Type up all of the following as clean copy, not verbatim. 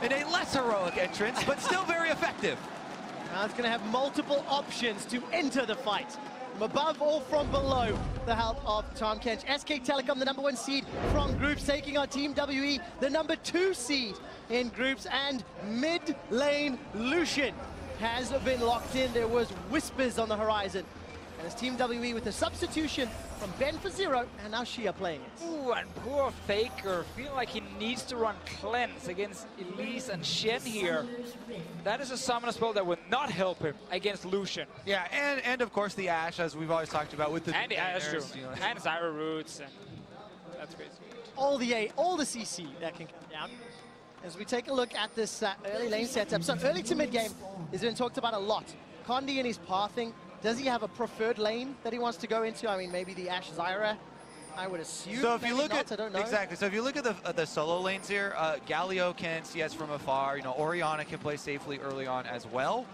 in a less heroic entrance, but still very effective. Now it's going to have multiple options to enter the fight. From above or from below, the help of Tahm Kench. SK Telecom, the #1 seed from groups, taking on Team WE, the #2 seed in groups. And mid lane Lucian has been locked in. There was whispers on the horizon. And it's Team WE with a substitution from Ben for Zero, and now Shia playing it. Ooh, and poor Faker, feeling like he needs to run Cleanse against Elise and Shen here. That is a summoner spell that would not help him against Lucian. Yeah, and of course the Ashe, as we've always talked about with the and the Ashe, and Zyra Roots, and that's crazy. All the CC that can come down. As we take a look at this early lane setup, so early to mid game has been talked about a lot. Condi and his pathing. Does he have a preferred lane that he wants to go into? I mean, maybe the Ashe Zyra, I would assume. So if you look at, I don't know. Exactly. So if you look at the solo lanes here, Galio can CS from afar. You know, Orianna can play safely early on as well.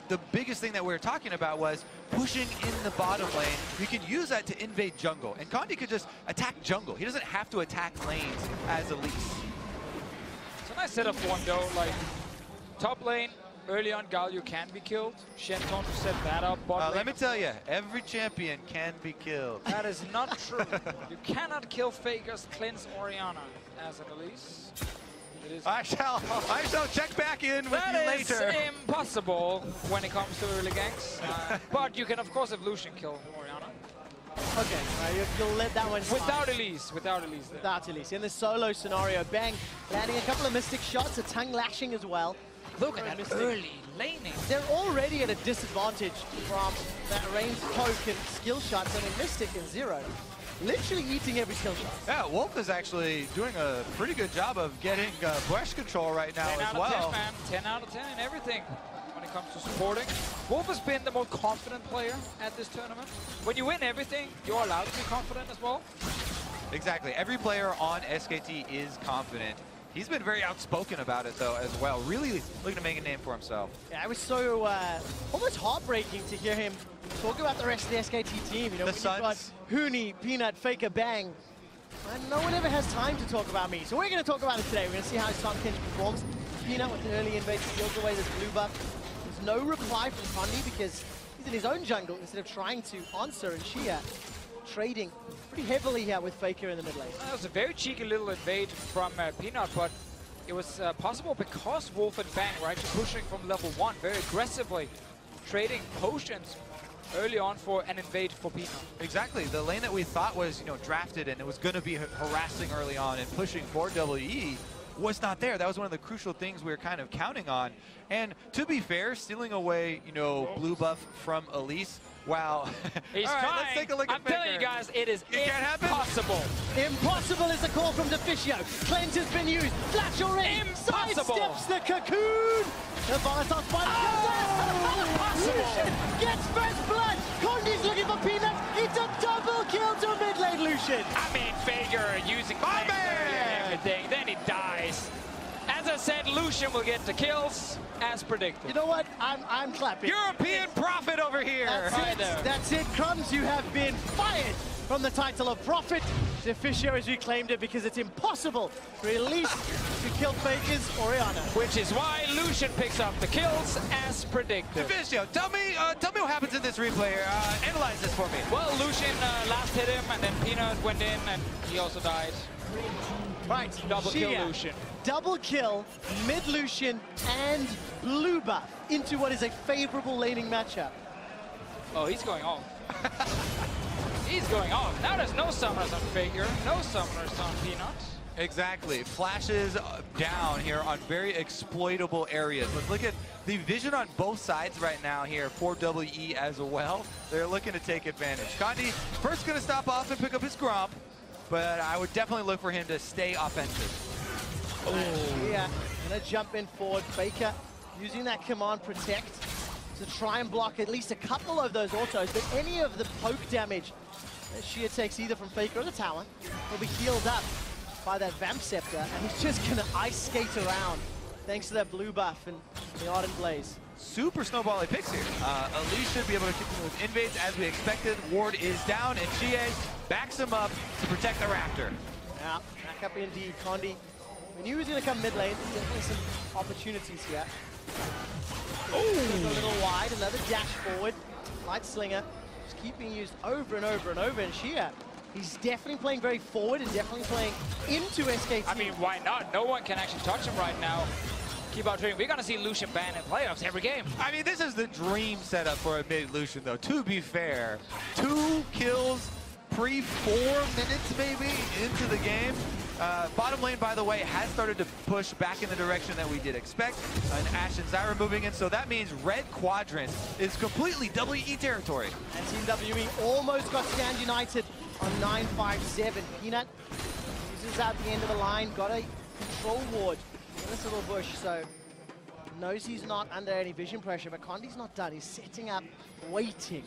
The biggest thing that we were talking about was pushing in the bottom lane. You can use that to invade jungle, and Condi could just attack jungle. He doesn't have to attack lanes as Elise. It's a nice setup for one though. Like top lane. Early on, Galio can be killed. Shenton set that up. Let me tell you, every champion can be killed. That is not true. You cannot kill Faker's Cleanse Orianna as an Elise. It is I shall check back in with you later. That is impossible when it comes to early ganks. But you can, of course, have Lucian kill Orianna. Okay, you'll let that one slide. Without Elise. Without Elise. In the solo scenario, Bang landing a couple of Mystic shots, a tongue lashing as well. Look at that early laning. They're already at a disadvantage from that ranged poke and skill shots. I mean, Mystic and Zero literally eating every skill shot. Yeah, Wolf is actually doing a pretty good job of getting brush control right now as well. 10 out of 10 in everything when it comes to supporting. Wolf has been the more confident player at this tournament. When you win everything, you're allowed to be confident as well. Exactly. Every player on SKT is confident. He's been very outspoken about it, though, as well. Really looking to make a name for himself. Yeah, it was so almost heartbreaking to hear him talk about the rest of the SKT team. You know, when you've got Huni, Peanut, Faker, Bang, and no one ever has time to talk about me. So we're going to talk about it today. We're going to see how Tahm Kench performs. Peanut with an early invade steals away this blue buff. There's no reply from Condi because he's in his own jungle instead of trying to answer, and Shia trading pretty heavily here with Faker in the mid lane. That was a very cheeky little invade from Peanut, but it was possible because Wolf and Bang were actually pushing from level 1 very aggressively, trading potions early on for an invade for Peanut. Exactly. The lane that we thought was, you know, drafted and it was going to be harassing early on and pushing for WE was not there. That was one of the crucial things we were kind of counting on. And to be fair, stealing away, you know, blue buff from Elise, wow. He's All right, trying. let's take a look at I'm telling you guys, it is impossible. Impossible is a call from Deficio. Cleanse has been used. Flash already. Impossible. Sidesteps the cocoon. The volatile spider Lucian gets first blood. Condi's looking for Peanut. It's a double kill to mid lane Lucian. I mean, Faker using everything, then he dies. As I said, Lucian will get the kills, as predicted. You know what? I'm clapping. European prophet over here. That's it, Crumbs. You have been fired from the title of Prophet. Deficio has reclaimed it because it's impossible for Elise to kill Faker's Orianna. Which is why Lucian picks up the kills, as predicted. Deficio, tell me what happens in this replay. Analyze this for me. Well, Lucian last hit him, and then Peanut went in, and he also died. Right, double kill Lucian. Double kill, mid Lucian and blue buff into what is a favorable laning matchup. Oh, he's going off. He's going off. Now there's no summoners on Faker, no summoners on Peanut. Exactly. Flashes down here on very exploitable areas. Let's look at the vision on both sides right now here for WE as well. They're looking to take advantage. Condi first going to stop off and pick up his Gromp, but I would definitely look for him to stay offensive. Oh. Yeah, gonna jump in forward. Faker using that command protect to try and block at least a couple of those autos, but any of the poke damage that Shia takes either from Faker or the tower will be healed up by that Vamp Scepter, and he's just gonna ice skate around thanks to that blue buff and the Ardent Blaze. Super snowbally picks here. Elise should be able to continue with invades as we expected. Ward is down, and Shia backs him up to protect the Raptor. Yeah, back up indeed. Condi We knew he was going to come mid lane. Definitely some opportunities here. A little wide, another dash forward. Light slinger. Just keep being used over and over and over. And Shia, he's definitely playing very forward and definitely playing into SKT. I mean, why not? No one can actually touch him right now. Keep on trading. We're going to see Lucian banned in playoffs every game. I mean, this is the dream setup for a mid Lucian, though, to be fair. 2 kills pre-4 minutes, maybe, into the game. Bottom lane, by the way, has started to push back in the direction that we did expect. And Ashe and Zyra moving in, so that means red quadrant is completely WE territory. And Team WE almost got Stand United on 9-5-7. Peanut uses out the end of the line, got a control ward in this little bush, so knows he's not under any vision pressure, but Condi's not done. He's setting up, waiting.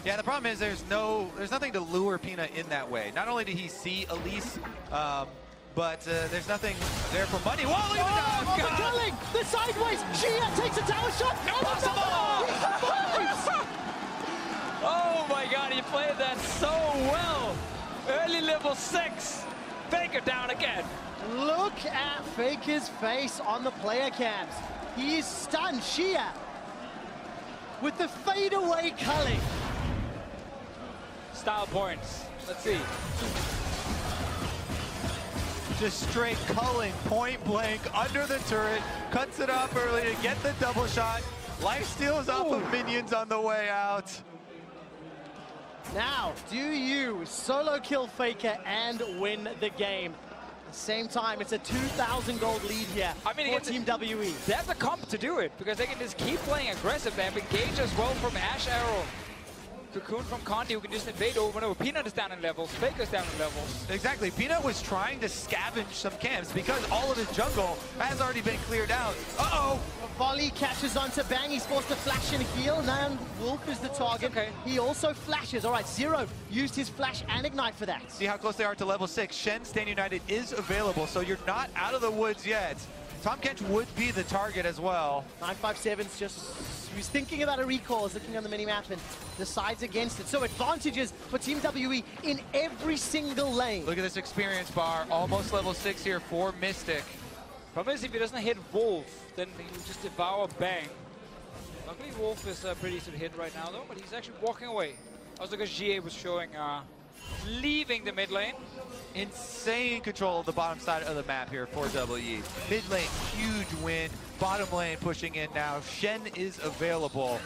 Yeah, the problem is there's nothing to lure Peanut in that way. Not only did he see Elise, but there's nothing there for money. Whoa, look at the killing! The sideways! Shia takes a tower shot! Impossible! Oh my god, he played that so well! Early level 6! Faker down again! Look at Faker's face on the player cams. He's stunned. Shia with the fadeaway culling. Style points. Let's see. Just straight culling, point blank, under the turret, cuts it off early to get the double shot. Life steals off of minions on the way out. Now, do you solo kill Faker and win the game? At the same time, it's a 2,000 gold lead here for Team WE. They have the comp to do it, because they can just keep playing aggressive. They have engage as well from Ashe Arrow. Cocoon from Condi, who can just invade over and over. Peanut is down in levels, Faker's down in levels. Exactly, Peanut was trying to scavenge some camps because all of his jungle has already been cleared out. Uh-oh! Volley catches onto Bang, he's forced to flash and heal. Now Wolf is the target. Okay. He also flashes. All right, Zero used his flash and ignite for that. See how close they are to level 6. Shen, Stand United is available, so you're not out of the woods yet. Tom Kench would be the target as well. 957's just, he's thinking about a recall, is looking on the minimap and decides against it. So advantages for Team WE in every single lane. Look at this experience bar, almost level 6 here for Mystic. Problem is, if he doesn't hit Wolf, then he will just devour Bang. Luckily, Wolf is pretty easy to hit right now, though, but he's actually walking away. Also, because GA was showing leaving the mid lane. Insane control of the bottom side of the map here for WE. Mid lane, huge win. Bottom lane pushing in now. Shen is available.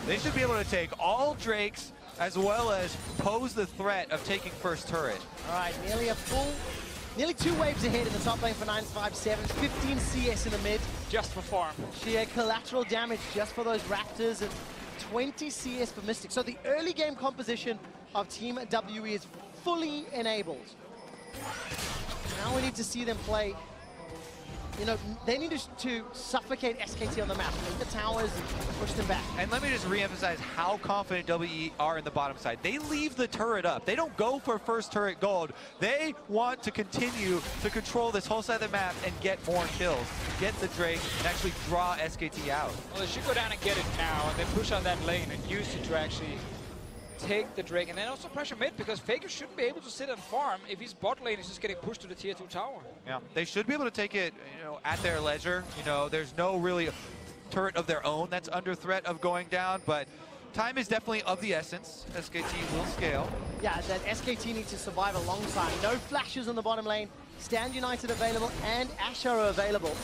They should be able to take all Drakes as well as pose the threat of taking first turret. All right, nearly 2 waves ahead in the top lane for 957. 15 CS in the mid. Just for farm. Sheer collateral damage just for those Raptors and 20 CS for Mystic. So the early game composition of Team WE is fully enabled. Now we need to see them play. You know, they need to suffocate SKT on the map, make the towers and push them back. And let me just re-emphasize how confident WE are in the bottom side. They leave the turret up. They don't go for first turret gold. They want to continue to control this whole side of the map and get more kills, get the Drake, and actually draw SKT out. Well, they should go down and get it now, and then push on that lane and use it to actually take the Drake, and then also pressure mid, because Faker shouldn't be able to sit and farm if his bot lane is just getting pushed to the tier 2 tower. Yeah, they should be able to take it, you know, at their leisure. You know, there's no really turret of their own that's under threat of going down, but time is definitely of the essence. SKT will scale. Yeah, that SKT needs to survive alongside. No flashes on the bottom lane. Stand United available and Ashe are available.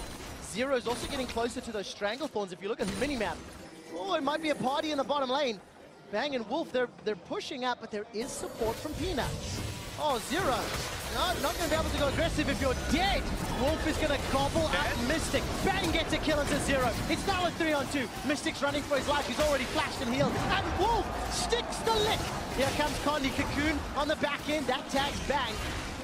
Zero's also getting closer to those Stranglethorns. If you look at the minimap, oh, it might be a party in the bottom lane. Bang and Wolf, they're pushing up, but there is support from Peanut. Oh, Zero. No, not going to be able to go aggressive if you're dead. Wolf is going to gobble up Mystic. Bang gets a kill into Zero. It's now a 3-on-2. Mystic's running for his life. He's already flashed and healed. And Wolf sticks the lick. Here comes Condi. Cocoon on the back end. That tags Bang.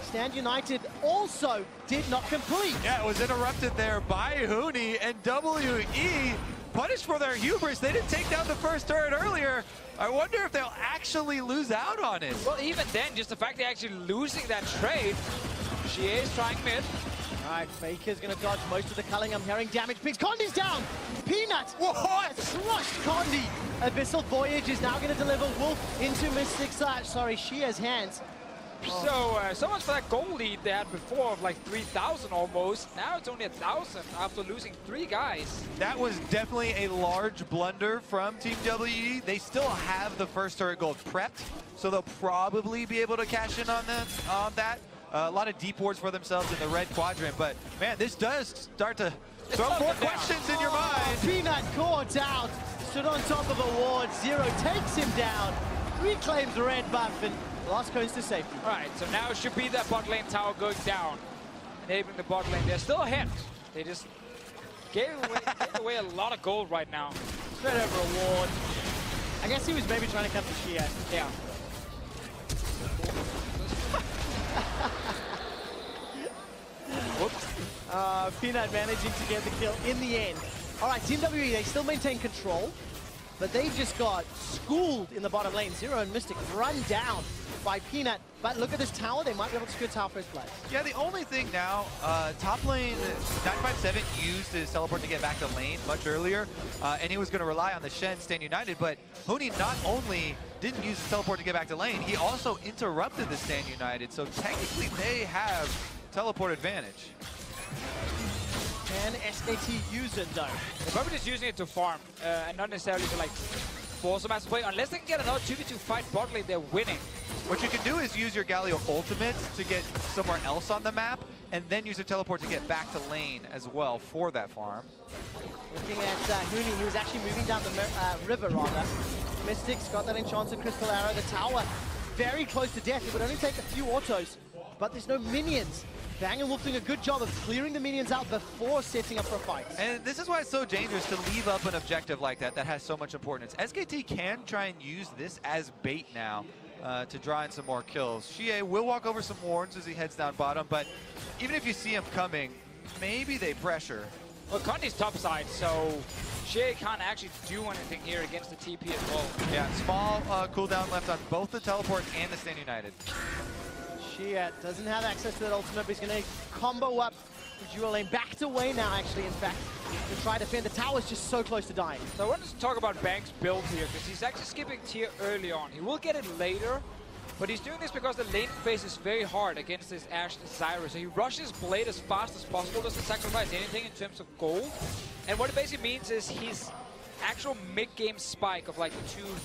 Stand United also did not complete. Yeah, it was interrupted there by Huni, and WE punished for their hubris. They didn't take down the first turret earlier. I wonder if they'll actually lose out on it. Well, even then, just the fact they're actually losing that trade. She is trying mid. All right, Faker's going to dodge most of the culling. I'm hearing damage pings. Condi's down. Peanut. What? Crushed Condi. Abyssal Voyage is now going to deliver Wolf into Mystic's, Shia's hands. So much for that goal lead they had before of like 3,000 almost. Now it's only 1,000 after losing 3 guys. That was definitely a large blunder from Team WE. They still have the first turret gold prepped, so they'll probably be able to cash in on that. A lot of deep wards for themselves in the red quadrant, but man, this does start to throw more questions in your mind. Peanut caught out, stood on top of a ward. Zero takes him down, reclaims the red buff, and lost cones to safety. All right, so now it should be that bot lane tower going down, enabling the bot lane. They're still ahead. They just gave away a lot of gold right now. Spread over a ward. I guess he was maybe trying to come to Shia. Yeah. Whoops. Peanut managing to get the kill in the end. All right, Team WE, they still maintain control, but they just got schooled in the bottom lane. Zero and Mystic run down by Peanut. But look at this tower, they might be able to secure tower first place. Yeah, the only thing now, top lane, 957 used his teleport to get back to lane much earlier, and he was going to rely on the Shen Stand United, but Huni not only didn't use his teleport to get back to lane, he also interrupted the Stand United, so technically they have teleport advantage. Can SKT use it though? They're probably just using it to farm, and not necessarily to like force a massive play. Unless they can get another 2v2 fight bot lane, they're winning. What you can do is use your Galio ultimate to get somewhere else on the map, and then use your teleport to get back to lane as well for that farm. Looking at Huni, he was actually moving down the river rather. Mystic's got that enchanted crystal arrow. The tower very close to death. It would only take a few autos, but there's no minions. Bang and Wolf doing a good job of clearing the minions out before setting up for a fight. And this is why it's so dangerous to leave up an objective like that that has so much importance. SKT can try and use this as bait now to draw in some more kills. Xie will walk over some wards as he heads down bottom, but even if you see him coming, maybe they pressure. Well, Condi's topside, so Xie can't actually do anything here against the TP as well. Yeah, small cooldown left on both the teleport and the Stand United. Xie doesn't have access to that ultimate, but he's going to combo up the dual lane. Backed away now, actually, in fact, to try to defend. The tower's just so close to dying. So I wanted to talk about Bang's build here, because he's actually skipping tier early on. He will get it later, but he's doing this because the lane phase is very hard against this Ashe Zyra. So he rushes Blade as fast as possible, doesn't sacrifice anything in terms of gold. And what it basically means is his actual mid-game spike of like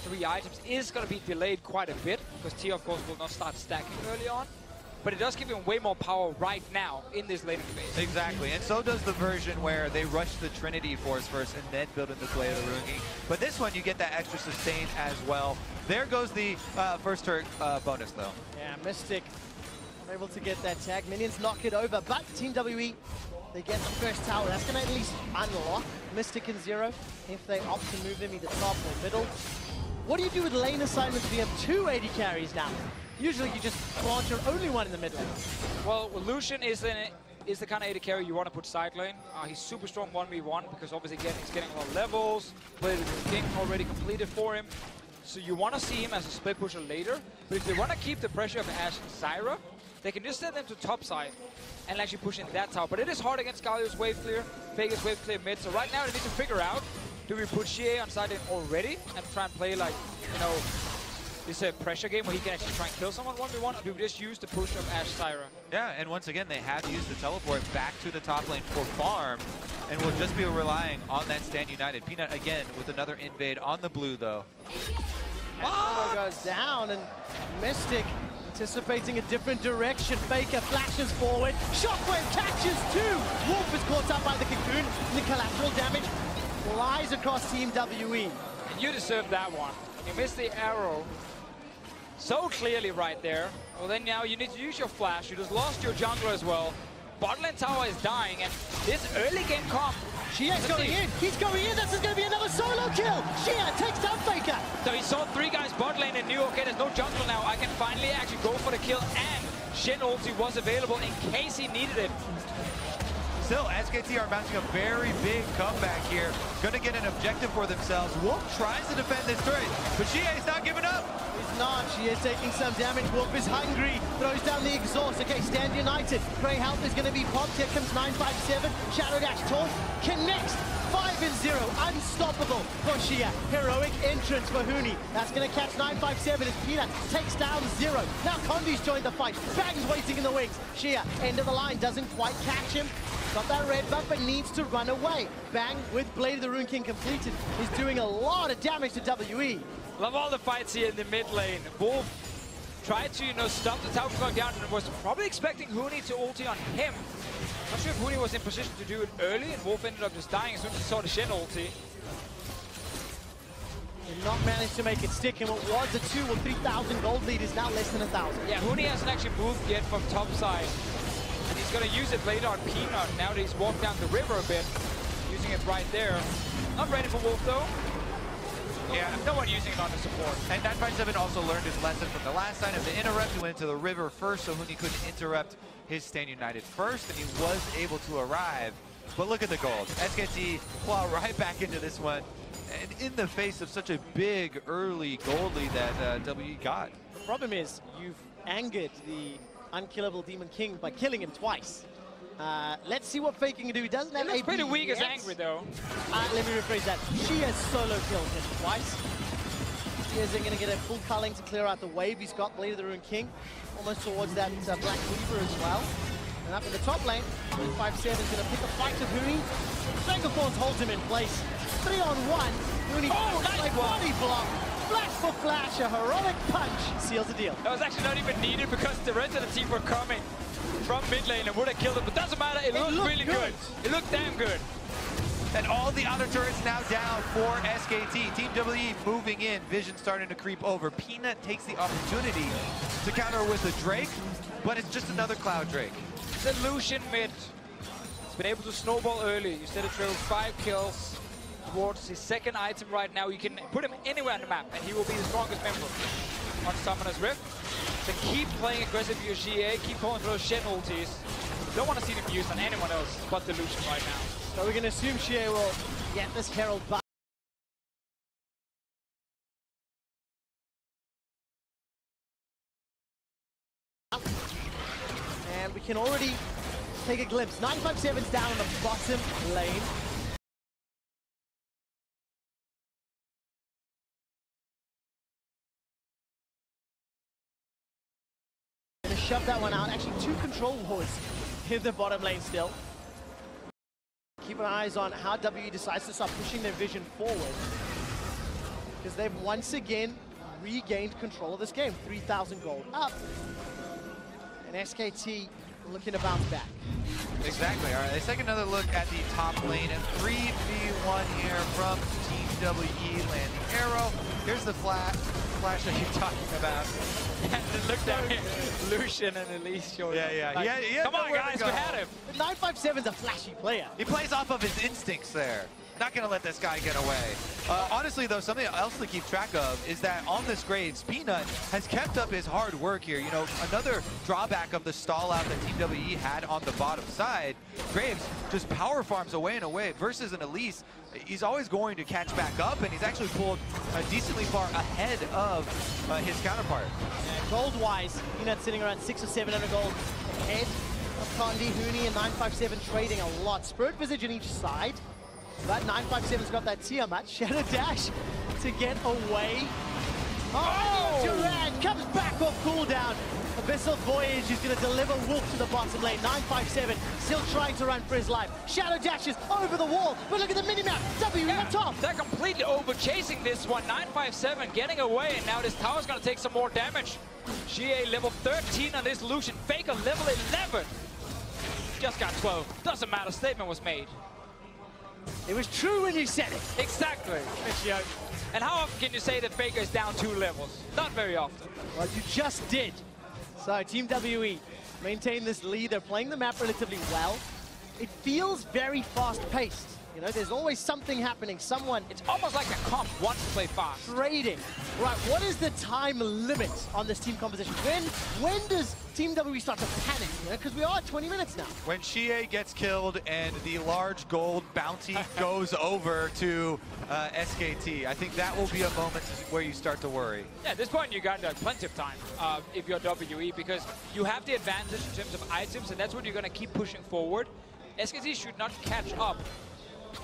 2-3 items is going to be delayed quite a bit, because tier, of course, will not start stacking early on. But it does give him way more power right now in this laning phase. Exactly, and so does the version where they rush the Trinity Force first and then build in the Blade of the Rungi. But this one, you get that extra sustain as well. There goes the first turret bonus, though. Yeah, Mystic able to get that tag. Minions knock it over, but Team WE, they get the first tower. That's going to at least unlock Mystic and Zero if they opt to move them either top or middle. What do you do with lane assignments? We have 2 AD carries now. Usually you just plant your only one in the mid lane. Well, Lucian is the kind of AD carry you want to put side lane. He's super strong 1v1 because obviously he's getting a lot of levels. Blade of the King already completed for him. So you want to see him as a split pusher later. But if they want to keep the pressure of Ashe and Zyra, they can just send them to top side and actually push in that tower. But it is hard against Galio's wave clear, Vegas wave clear mid. So right now they need to figure out, do we put Xie on side lane already and try and play like, you know, this a pressure game where he can actually try and kill someone 1v1, or do we just use the push of Ashe Zyra? Yeah, and once again, they have used the teleport back to the top lane for farm, and will just be relying on that Stand United. Peanut again with another invade on the blue, though. Solo goes down, and Mystic anticipating a different direction. Faker flashes forward. Shockwave catches 2. Wolf is caught up by the cocoon. The collateral damage flies across Team WE. And you deserve that one. You missed the arrow so clearly right there. Well, then now you need to use your flash. You just lost your jungler as well. Bot lane tower is dying, and this early game comp. Xia's going in. He's going in. This is going to be another solo kill. Xia takes down Faker. So he saw 3 guys bot lane and knew, okay, there's no jungle now. I can finally actually go for the kill, and Shen ulti was available in case he needed it. Still, SKT are mounting a very big comeback here. Gonna get an objective for themselves. Wolf tries to defend this turret, but Xie is not giving up. He's not. Xie is taking some damage. Wolf is hungry. Throws down the exhaust. Okay, Stand United. Grey Health is going to be popped. Here comes 957. Shadow Dash taunt. Connects. 5 and 0, unstoppable for Shia. Heroic entrance for Huni. That's going to catch 957 as Peanut takes down 0. Now Condi's joined the fight. Bang's waiting in the wings. Shia, end of the line, doesn't quite catch him. Got that red buff, but needs to run away. Bang, with Blade of the Rune King completed, is doing a lot of damage to WE. Love all the fights here in the mid lane. Wolf tried to, stop the tower from going down and was probably expecting Huni to ulti on him. Not sure if Huni was in position to do it early, and Wolf ended up just dying as soon as he saw the Shen ulti. Did not manage to make it stick, and what was a 2 or 3,000 gold lead is now less than 1,000. Yeah, Huni hasn't actually moved yet from top side. And he's going to use it later on Peanut now that he's walked down the river a bit. Using it right there. Not ready for Wolf though. Yeah, no one using it on the support. And 957 also learned his lesson from the last time of the interrupt. He went into the river first, so Huni couldn't interrupt his Stand United first, and he was able to arrive. But look at the gold. SKT plow right back into this one, and in the face of such a big early gold lead that WE got. The problem is, you've angered the unkillable Demon King by killing him twice. Let's see what Faker can do. He doesn't have He looks AB pretty weak yet. as angry though. Let me rephrase that. She has solo killed him twice. He isn't going to get a full culling to clear out the wave. He's got Blade of the Rune King almost towards that Black Weaver as well. And up in the top lane, 5-7 is going to pick a fight with Huni. Thorns holds him in place. 3-on-1. Huni nice body block. Flash for flash, a heroic punch seals the deal. That was actually not even needed because the rest of the team were coming from mid lane and would have killed him, but doesn't matter, it looked really good. It looked damn good. And all the outer turrets now down for SKT. Team WE moving in, Vision starting to creep over. Peanut takes the opportunity to counter with a Drake, but it's just another Cloud Drake. The Lucian mid. He's been able to snowball early. You said it trailed 5 kills towards his second item right now. You can put him anywhere on the map and he will be the strongest member on Summoner's Rift. So keep playing aggressive your GA, keep pulling those Shen ultis. Don't want to see them used on anyone else but the Lucian right now. So we're going to assume Shea will get this Herald back. And we can already take a glimpse. 957's down on the bottom lane. Gonna shove that one out. Actually, 2 control wars in the bottom lane still. Keep our eyes on how WE decides to start pushing their Vision forward, because they've once again regained control of this game. 3,000 gold up. And SKT looking to bounce back. Exactly. All right, let's take another look at the top lane. And 3v1 here from Team WE landing arrow. Here's the flash that you're talking about. Look down here. Lucian and Elise showing Yeah. Like, Yeah, come on, guys, we had him. 957's a flashy player. He plays off of his instincts there. Not going to let this guy get away. Honestly, though, something else to keep track of is that on this Graves, Peanut has kept up his hard work here. You know, another drawback of the stall out that Team WE had on the bottom side, Graves just power farms away and away versus an Elise. He's always going to catch back up, and he's actually pulled decently far ahead of his counterpart. Yeah, gold-wise, Peanut sitting around 600 or 700 gold ahead of Condi, Huni, and 957 trading a lot. Spirit Visage on each side. But 957's got that Tiamat. Shadow Dash to get away. Oh! Duran comes back off cooldown. Abyssal Voyage is going to deliver Wolf to the bottom lane. 957 still trying to run for his life. Shadow Dashes over the wall. But look at the minimap. WE on top. They're completely over chasing this one. 957 getting away, and now this tower's going to take some more damage. GA level 13 on this Lucian. Faker level 11. Just got 12. Doesn't matter. Statement was made. It was true when you said it. Exactly. And how often can you say that Faker is down 2 levels? Not very often. Well, you just did. So Team WE maintain this lead. They're playing the map relatively well. It feels very fast-paced. You know, there's always something happening. Someone, It's almost like a comp wants to play fast. trading. Right, what is the time limit on this team composition? When does Team WE start to panic? You know, because we are at 20 minutes now. When Shie gets killed and the large gold bounty goes over to SKT, I think that will be a moment where you start to worry. Yeah, at this point you got plenty of time if you're WE, because you have the advantage in terms of items, and that's what you're going to keep pushing forward. SKT should not catch up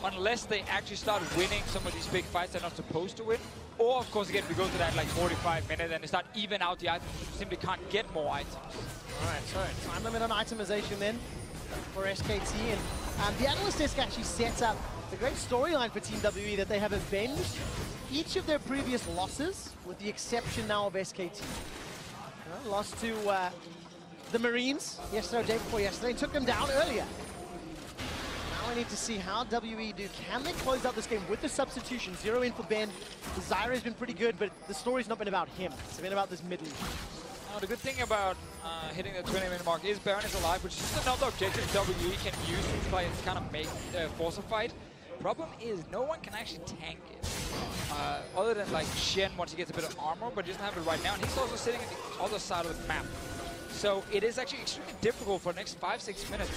unless they actually start winning some of these big fights they're not supposed to win. Or, of course, again, we go to that like 45 minutes and they start even out the items. You simply can't get more items. All right, so time limit on itemization then for SKT. And the analyst desk actually sets up a great storyline for Team WE that they have avenged each of their previous losses, with the exception now of SKT. Lost to the Marines yesterday, or day before yesterday, took them down earlier. Now I need to see how WE do. Can they close out this game with the substitution? 0 in for Ben. Zyra has been pretty good, but the story's not been about him. It's been about this mid lane. The good thing about hitting the 20-minute mark is Baron is alive, which is just another objective WE can use to try and kind of make force a fight. Problem is, no one can actually tank it. Other than like Shen once he gets a bit of armor, but he doesn't have it right now. And he's also sitting at the other side of the map. So it is actually extremely difficult for the next 5-6 minutes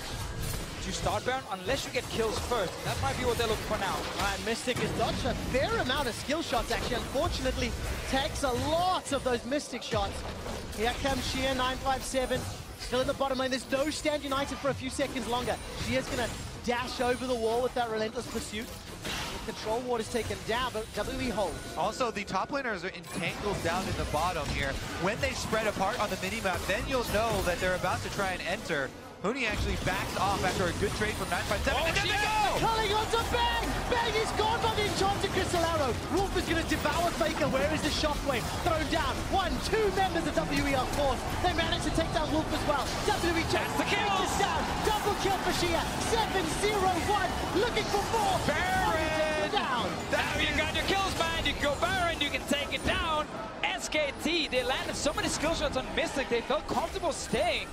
to start Baron unless you get kills first. That might be what they're looking for now. All right, Mystic has dodged a fair amount of skill shots, actually. Unfortunately, takes a lot of those Mystic shots. Here comes Shia, 957. Still in the bottom lane. There's no Stand United for a few seconds longer. Shia's going to dash over the wall with that relentless pursuit. The control ward is taken down, but WE holds. Also, the top laners are entangled down in the bottom here. When they spread apart on the minimap, then you'll know that they're about to try and enter. Huni actually backs off after a good trade from 957. Oh, and there they go! Culling onto Bang! Bang is gone by the enchanted Crystal Arrow. Wolf is going to devour Faker. Where is the shockwave? Thrown down. 1-2 members of WE are forced. They manage to take down Wolf as well. WE checks the kills down. Double kill for Shia. 7-0-1. Looking for more. Baron! Down. Now you got your kills, man. You can go Baron. You can take it down. SKT, they landed so many skill shots on Mystic. They felt comfortable staying.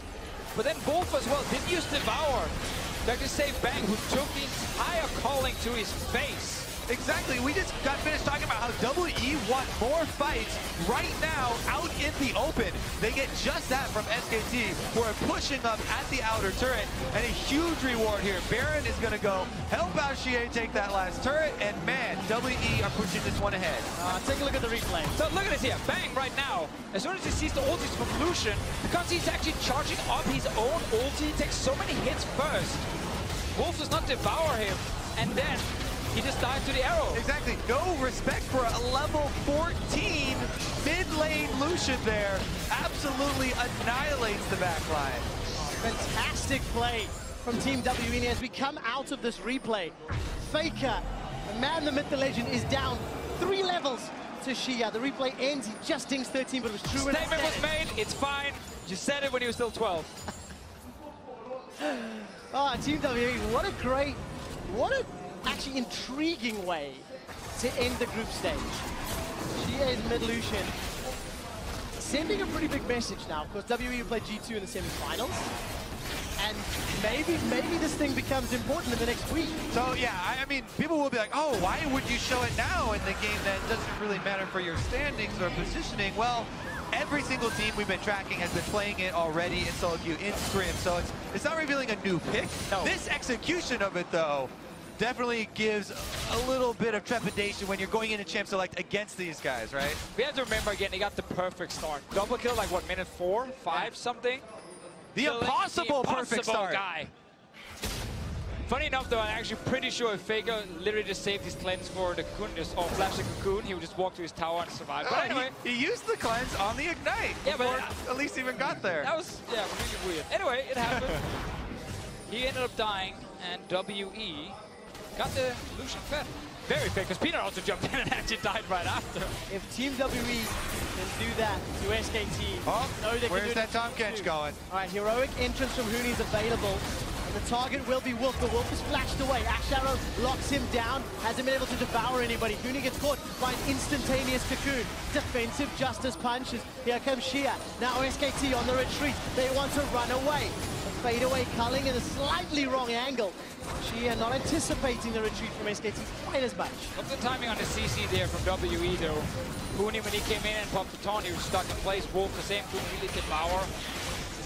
But then Wolf as well didn't use Devour to actually save Bang, who took the entire calling to his face. Exactly. We just got finished talking about how WE want more fights right now out in the open. They get just that from SKT, who are pushing up at the outer turret, and a huge reward here. Baron is going to go help out Xie take that last turret, and man, WE are pushing this one ahead. Take a look at the replay. So look at this here. Bang right now, as soon as he sees the ultis from Lucian, because he's actually charging up his own ulti, he takes so many hits first. Wolf does not devour him, and then he just dies to the arrow. Exactly. No respect for a level 14 mid-lane Lucian there. Absolutely annihilates the backline. Fantastic play from Team WE as we come out of this replay. Faker, the man, the myth, the legend, is down 3 levels to Xia. The replay ends. He just dings 13, but it was true. Statement was made. It's fine. You said it when he was still 12. Team WE, what a actually intriguing way to end the group stage. Xia is mid-Lucian, sending a pretty big message now. Of course, WE will play G2 in the semi-finals, and maybe this thing becomes important in the next week. So yeah, I mean, people will be like, oh, why would you show it now in the game that doesn't really matter for your standings or positioning? Well, every single team we've been tracking has been playing it already in solo queue, in scrim, so it's not revealing a new pick. No. This execution of it, though, definitely gives a little bit of trepidation when you're going into Champ Select against these guys, right? We have to remember, again, they got the perfect start. Double kill, like, what, minute 4, 5, something? The impossible perfect start. Guy. Funny enough, though, I'm actually pretty sure if Faker literally just saved his cleanse for the cocoon, or flash the cocoon, he would just walk to his tower and survive. But anyway, he used the cleanse on the Ignite before Elise even got there. That was, yeah, really weird. Anyway, it happened. He ended up dying, and WE got the Lucian fed. Very fair, because Peanut also jumped in and actually died right after. If Team WE can do that to SKT, where's that Tom Kench going? All right, heroic entrance from Huni is available. And the target will be Wolf. The Wolf is flashed away. Ash Arrow locks him down. Hasn't been able to devour anybody. Huni gets caught by an instantaneous cocoon. Defensive Justice punches. Here comes Xia. Now SKT on the retreat. They want to run away. The fadeaway culling in a slightly wrong angle. Xia not anticipating the retreat from SKT quite as much. What's the timing on the CC there from WE though? Huni, when he came in and popped the taunt, he was stuck in place. Wolf, the same, couldn't really devour.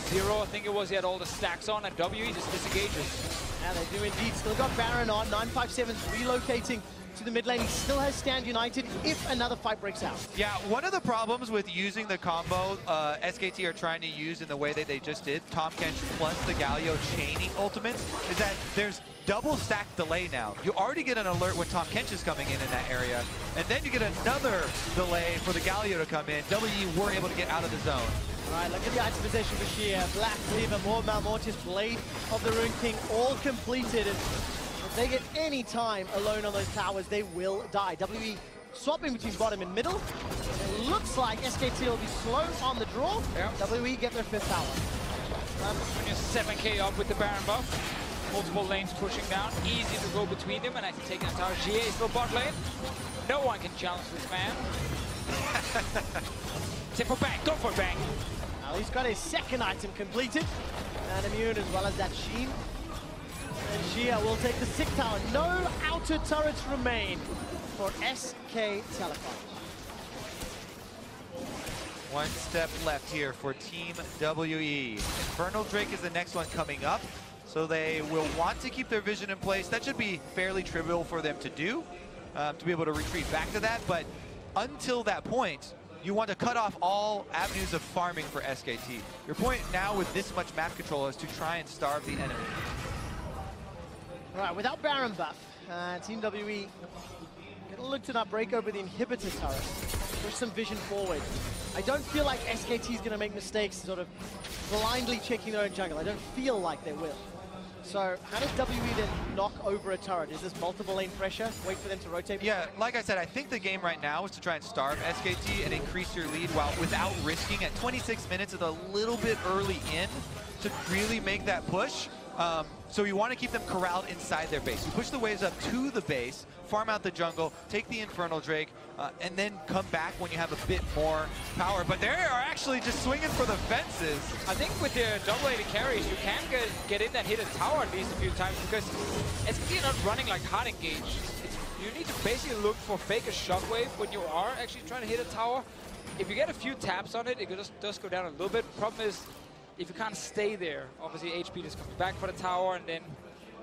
0, I think it was, he had all the stacks on, and WE just disengages. Yeah, they do indeed. Still got Baron on. 957's relocating to the mid lane. He still has Stand United if another fight breaks out. Yeah, one of the problems with using the combo SKT are trying to use in the way that they just did, Tahm Kench plus the Galio chaining ultimates, is that there's double stack delay now. You already get an alert when Tahm Kench is coming in that area, and then you get another delay for the Galio to come in. WE were able to get out of the zone. All right, look at the item possession for Shia. Black Cleaver, more Malmortius, Blade of the Rune King, all completed. And if they get any time alone on those towers, they will die. WE swapping between bottom and middle. It looks like SKT will be slow on the draw. Yep. WE get their 5th tower. When you're 7k up with the Baron buff, multiple lanes pushing down, easy to go between them and actually taking a tower. GA is still bot lane. No one can challenge this man. Tip for Bang, go for Bang. Now he's got his 2nd item completed. And immune as well as that Sheen. And Shia will take the 6th tower. No outer turrets remain for SK Telecom. One step left here for Team WE. Infernal Drake is the next one coming up. So they will want to keep their vision in place. That should be fairly trivial for them to do, to be able to retreat back to that. But until that point, you want to cut off all avenues of farming for SKT. Your point now with this much map control is to try and starve the enemy. All right, without Baron buff, Team WE gonna look to not break over the inhibitor turret. Push some vision forward. I don't feel like SKT is gonna make mistakes sort of blindly checking their own jungle. I don't feel like they will. So how does WE then knock over a turret? Is this multiple lane pressure? Wait for them to rotate? Yeah, like I said, I think the game right now is to try and starve SKT and increase your lead while without risking. At 26 minutes, it's a little bit early in to really make that push. So you want to keep them corralled inside their base. You push the waves up to the base, farm out the jungle, take the Infernal Drake, and then come back when you have a bit more power. But they are actually just swinging for the fences. I think with the double-aided carries, you can get in and hit a tower at least a few times because SKT are not running like hard engaged. You need to basically look for fake a shockwave when you are actually trying to hit a tower. If you get a few taps on it, it does go down a little bit. Problem is, if you can't stay there, obviously HP just comes back for the tower and then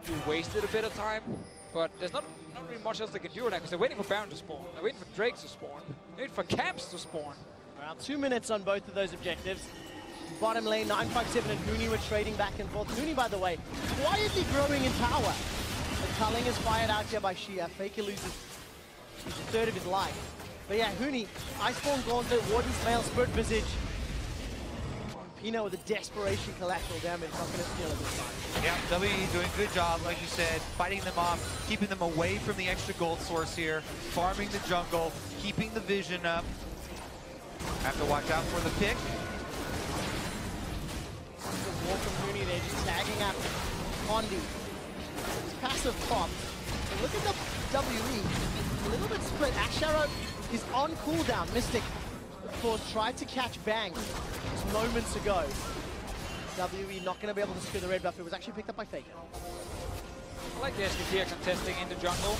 you wasted a bit of time. But there's not really much else they can do right now because they're waiting for Baron to spawn. They're waiting for Drakes to spawn. They're waiting for Camps to spawn. Around 2 minutes on both of those objectives. Bottom lane, 957 and Huni were trading back and forth. Huni, by the way, quietly growing in tower. The culling is fired out here by Shia. Faker loses a 1/3 of his life. But yeah, Huni, Iceborne Gauntlet, Warden's Mail, Spirit Visage. Pino with a desperation collateral damage, not going to steal it this time. Yeah, WE doing a good job, like you said, fighting them off, keeping them away from the extra gold source here, farming the jungle, keeping the vision up. Have to watch out for the pick. Good walk from Huni there, just tagging up Condi. It's passive pop. And look at the WE, a little bit split. Ash Arrow is on cooldown. Mystic, of course, tried to catch Bang just moments ago. WE not going to be able to secure the red buff. It was actually picked up by Faker. I like the SKT are contesting in the jungle,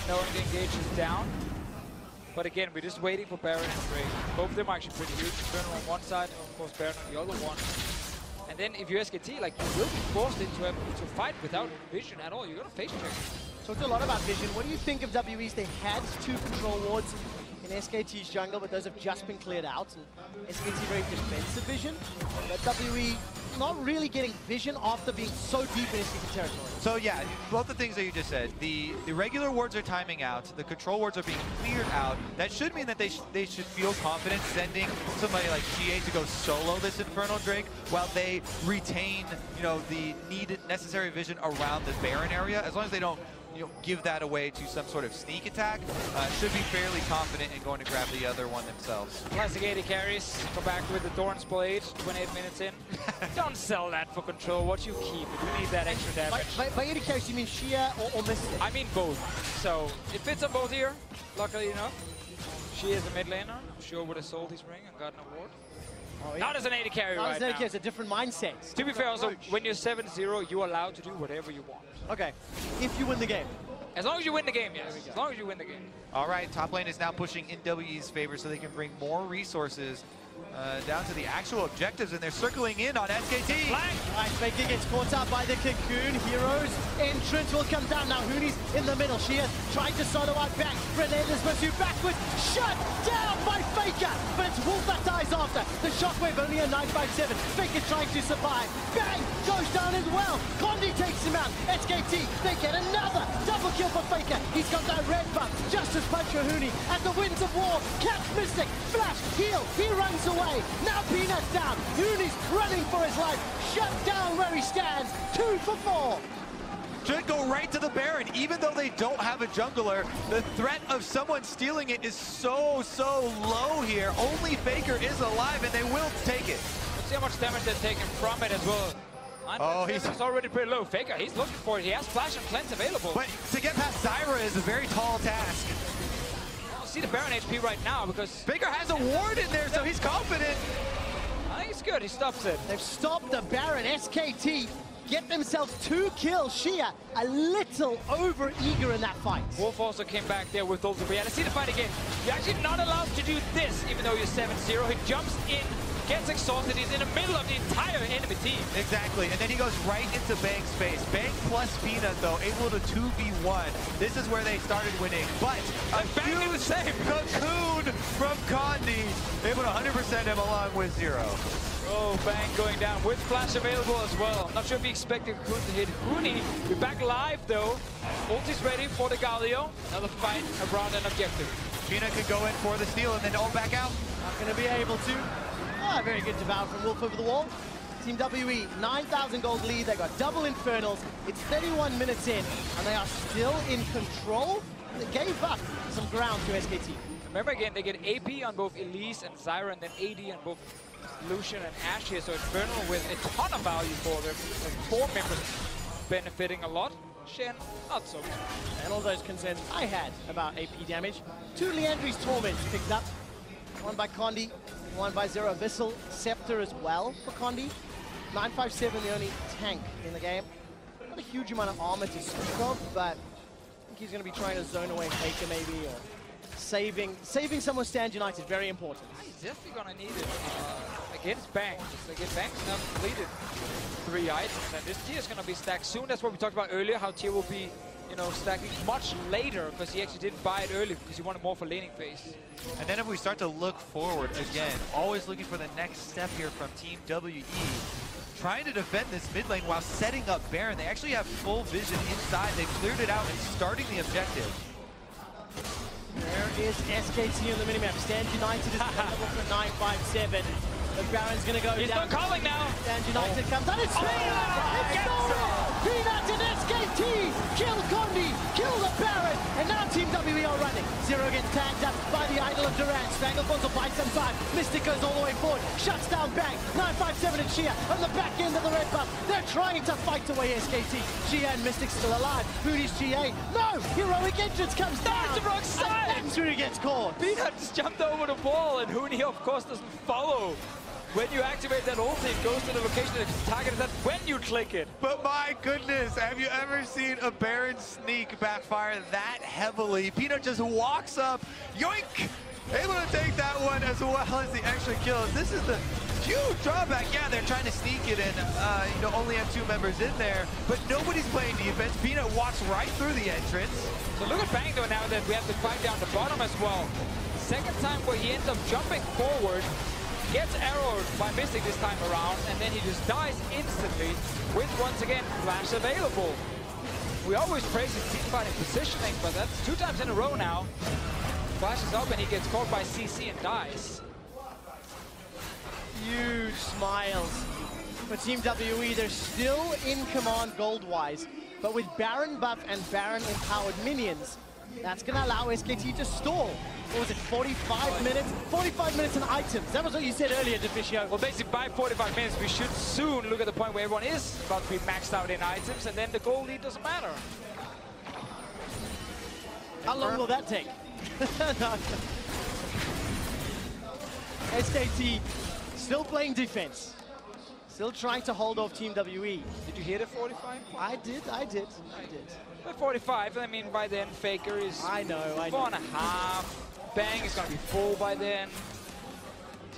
knowing the engage is down. But again, we're just waiting for Baron and Drake. Both of them are actually pretty huge. Infernal on one side, and of course Baron on the other one. And then if you're SKT, like, you will be forced into to fight without vision at all. You're going to face check. Talked a lot about vision. What do you think of WE's? They had 2 control wards in SKT's jungle, but those have just been cleared out. And SKT very defensive vision, but WE not really getting vision after being so deep in SKT territory. So yeah, both the things that you just said. The regular wards are timing out. The control wards are being cleared out. That should mean that they should feel confident sending somebody like GA to go solo this Infernal Drake while they retain, you know, the necessary vision around the Baron area. As long as they don't, you know, give that away to some sort of sneak attack, should be fairly confident in going to grab the other one themselves. Classic 80 carries, go back with the Thorn's Blade, 28 minutes in. Don't sell that for control, what you keep, you need that extra damage. By 80 carries, you mean Shia or Mystic? I mean both, so it fits on both here, luckily enough. Shia is a mid laner, I'm sure would have sold his ring and got an award. Oh, yeah. Not as an 80 carry Not right as an 80 now. carry, it's a different mindset. To be fair, also, when you're 7-0, you're allowed to do whatever you want. Okay, if you win the game. As long as you win the game, yes. As long as you win the game. All right, top lane is now pushing in WE's favor so they can bring more resources down to the actual objectives, and they're circling in on SKT. Right, Faker gets caught up by the Cocoon. Heroes entrance will come down. Now Hooney's in the middle. She has tried to solo out back. Relentless pursuit backwards. Shut down by Faker. But it's Wolf that dies after. The shockwave only a 957. Faker trying to survive. Bang! Goes down as well. Condi takes him out. SKT, they get another double kill for Faker. He's got that red buff. Justice punch for Hooney. At the winds of war. Catch Mystic. Flash. Heal. He runs away. Now Peanut's down. Hooney's running for his life. Shut down where he stands. 2 for 4. Should go right to the Baron. Even though they don't have a jungler, the threat of someone stealing it is so low here. Only Faker is alive, and they will take it. Let's see how much damage they're taking from it as well. Oh, he's already pretty low. Faker, he's looking for it. He has Flash and Cleanse available. But to get past Zyra is a very tall task. Well, see the Baron HP right now because Faker has a ward in there, so he's confident. I think it's good. He stops it. They've stopped the Baron. SKT get themselves 2 kills. Shia a little over eager in that fight. Wolf also came back there with ultimate. Yeah, let's see the fight again. You're actually not allowed to do this, even though you're 7-0. He jumps in, gets exhausted. He's in the middle of the entire enemy team. Exactly, and then he goes right into Bang's face. Bang plus Peanut, though, able to 2v1. This is where they started winning. But a Bang did the same. Cocoon from Condi, able to 100% him along with Zero. Oh, Bang going down with Flash available as well. I'm not sure if he expected Cocoon to hit Hooney. We're back live, though. Ulti's ready for the Galio. Another fight around an objective. Peanut could go in for the steal and then all back out. Not going to be able to. Ah, very good devour from Wolf over the wall. Team WE, 9,000 gold lead. They got double Infernals. It's 31 minutes in, and they are still in control. They gave up some ground to SKT. Remember again, they get AP on both Elise and Zyra, and then AD on both Lucian and Ashe here. So Infernal with a ton of value for them. So 4 members benefiting a lot. Shen, not so much. And all those concerns I had about AP damage. 2 Leandri's Torments picked up. One by Condi, one by Zero Abyssal. Scepter as well for Condi. 957, the only tank in the game. Not a huge amount of armor to speak of, but I think he's going to be trying to zone away Faker maybe, or saving someone stand United. Very important. He's definitely going to need it against Bang. Again, Bang's now completed 3 items, and this tier is going to be stacked soon. That's what we talked about earlier, how tier will be, you know, stacking much later, because he actually didn't buy it early because he wanted more for laning phase. And then if we start to look forward again, always looking for the next step here from Team WE, trying to defend this mid lane while setting up Baron. They actually have full vision inside. They've cleared it out and starting the objective. There is SKT on the minimap. Stand United is available for 957. The Baron's going to go He's down. not calling now. Stand United comes out. It's Peanut! It's stolen! Peanut and SKT! Kill Condi! Kill the Baron! And now Team WE are running. Zero gets tagged up by the Idol of Durant. Stranglethorns will buy some time. Mystic goes all the way forward. Shuts down Bang. 957 and Shia on the back end of the red buff. They're trying to fight away SKT. Shia and Mystic still alive. Hooney's GA. No! Heroic entrance comes down. That's the wrong side! And that's who gets caught. Peanut just jumped over the wall, and Hooney, of course, doesn't follow. When you activate that ulti, it goes to the location that it's targeted at when you click it. But my goodness, have you ever seen a Baron sneak backfire that heavily? Peanut just walks up, yoink! Able to take that one as well as the extra kills. This is the huge drawback. Yeah, they're trying to sneak it and you know, only have 2 members in there, but nobody's playing defense. Peanut walks right through the entrance. So look at Bang though now that we have to fight down the bottom as well. Second time where he ends up jumping forward, gets arrowed by Mystic this time around, and then he just dies instantly with, once again, Flash available. We always praise his teamfighting positioning, but that's 2 times in a row now. Flash is up and he gets caught by CC and dies. Huge smiles for Team WE. They're still in command gold-wise, but with Baron buff and Baron empowered minions, that's going to allow SKT to stall. What was it, 45 minutes? 45 minutes in items. That was what you said earlier, Deficio. Well, basically, by 45 minutes, we should soon look at the point where everyone is about to be maxed out in items, and then the goal lead doesn't matter. How long will that take? SKT still playing defense. Still trying to hold off Team WE. Did you hear the 45? I did. By 45, I mean, by then, Faker is I know. 4.5. Bang is going to be full by then.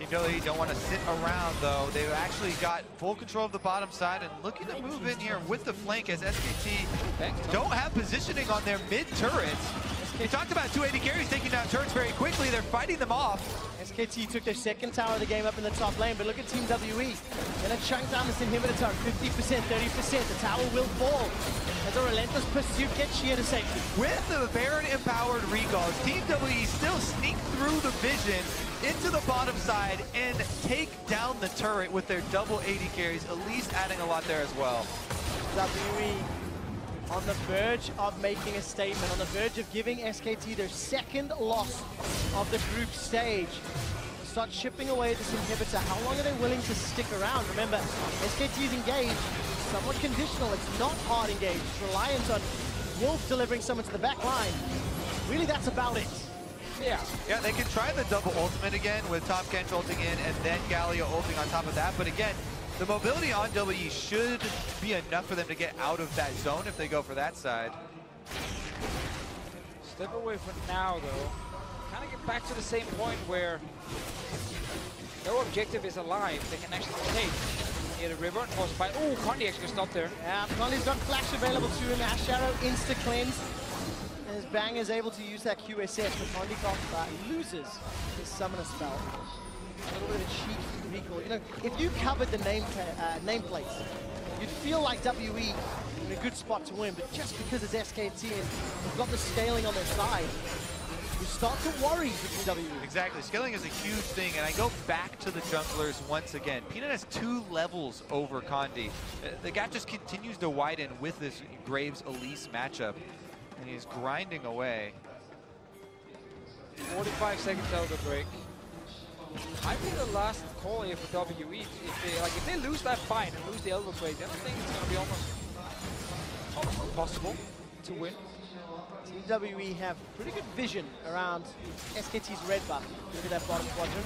Team WE don't want to sit around, though. They've actually got full control of the bottom side and looking to move in here with the flank as SKT don't have positioning on their mid turrets. We talked about 280 carries taking down turrets very quickly. They're fighting them off. SKT took their second tower of the game up in the top lane, but look at Team WE. Gonna chunk down this inhibitor tower, 50%, 30%. The tower will fall as a relentless pursuit gets Sheer to safety. With the Baron-empowered recalls, Team WE still sneak through the vision into the bottom side and take down the turret with their double 80 carries, at least adding a lot there as well. WE on the verge of making a statement, on the verge of giving SKT their second loss of the group stage. Start chipping away at this inhibitor. How long are they willing to stick around? Remember, SKT is engaged, somewhat conditional. It's not hard engaged. It's reliant on Wolf delivering someone to the back line. Really, that's about it. Yeah, they can try the double ultimate again with Top Kench ulting in and then Galio ulting on top of that. But again, the mobility on WE should be enough for them to get out of that zone if they go for that side. Step away for now, though. Kind of get back to the same point where no objective is alive. They can actually take near the river and force a fight. Oh, Condi actually stopped there. Yeah, Condi's got flash available to him. Ash Arrow insta-cleanse. As Bang is able to use that QSS, but Condi loses his summoner spell. A little bit of a cheap recall. You know, if you covered the nameplates, you'd feel like WE in a good spot to win, but just because it's SKT and they've got the scaling on their side, you start to worry between WE. Exactly, scaling is a huge thing, and I go back to the junglers once again. Peanut has 2 levels over Condi. The gap just continues to widen with this Graves-Elise matchup, and he's grinding away. 45 seconds out of the break. I think the last call here for WE, if they lose that fight and lose the elbow play, then I think it's going to be almost impossible to win. Team WE have pretty good vision around SKT's red buff. Look at that bottom quadrant.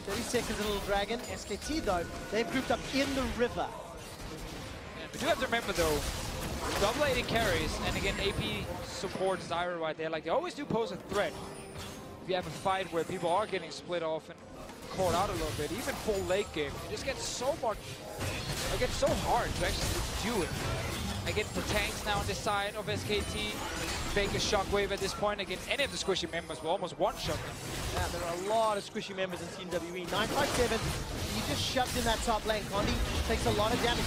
30 seconds, a little dragon. SKT, though, they've grouped up in the river. Yeah, but you have to remember, though, double 80 carries, and again, AP supports Zyra right there. Like, they always do pose a threat. If you have a fight where people are getting split off and caught out a little bit, even full late game, it just gets so much, it gets so hard to actually do it. Against the tanks now on this side of SKT, fake a shockwave at this point against any of the squishy members will almost one-shot them. Yeah, there are a lot of squishy members in Team WE. 957, he just shoved in that top lane. Condi takes a lot of damage.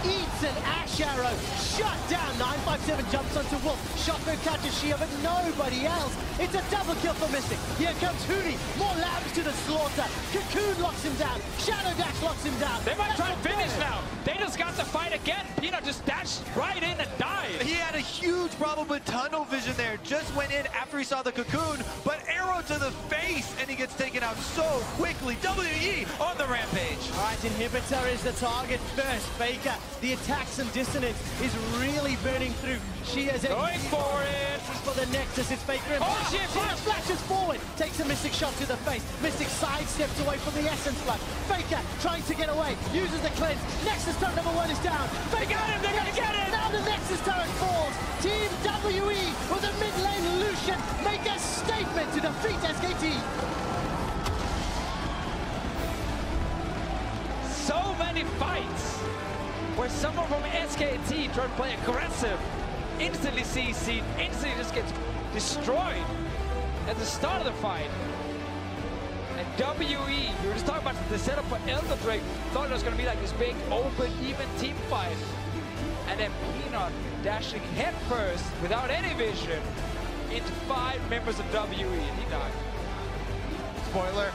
Eats an Ash Arrow, shut down. 957 jumps onto Wolf. Shotgun catches Shia, but nobody else. It's a double kill for Mystic. Here comes Hootie. More lambs to the slaughter. Cocoon locks him down. Shadow Dash locks him down. They might try to finish now. They just got the fight again. Peanut just dashed right in and died. He had a huge problem with tunnel vision there. Just went in after he saw the cocoon, but arrow to the face, and he gets taken out so quickly. WE on the rampage. All right, Inhibitor is the target first. Faker, the attacks and dissonance is really burning through. She is going for it. For the Nexus, it's Faker. Oh, shit! Flashes forward, takes a Mystic shot to the face. Mystic sidesteps away from the Essence Flood. Faker trying to get away, uses the cleanse. Nexus turret number 1 is down. They got him, they're gonna get him! Now the Nexus turret falls. Team WE with a mid lane Lucian make a statement to defeat SKT. So many fights where someone from SKT tried to play aggressive, instantly CC'd, instantly just gets destroyed at the start of the fight. And WE, we were just talking about the setup for Elder Drake, thought it was going to be like this big, open, even team fight. And then Peanut dashing headfirst, without any vision, into 5 members of WE, and he died. Spoiler,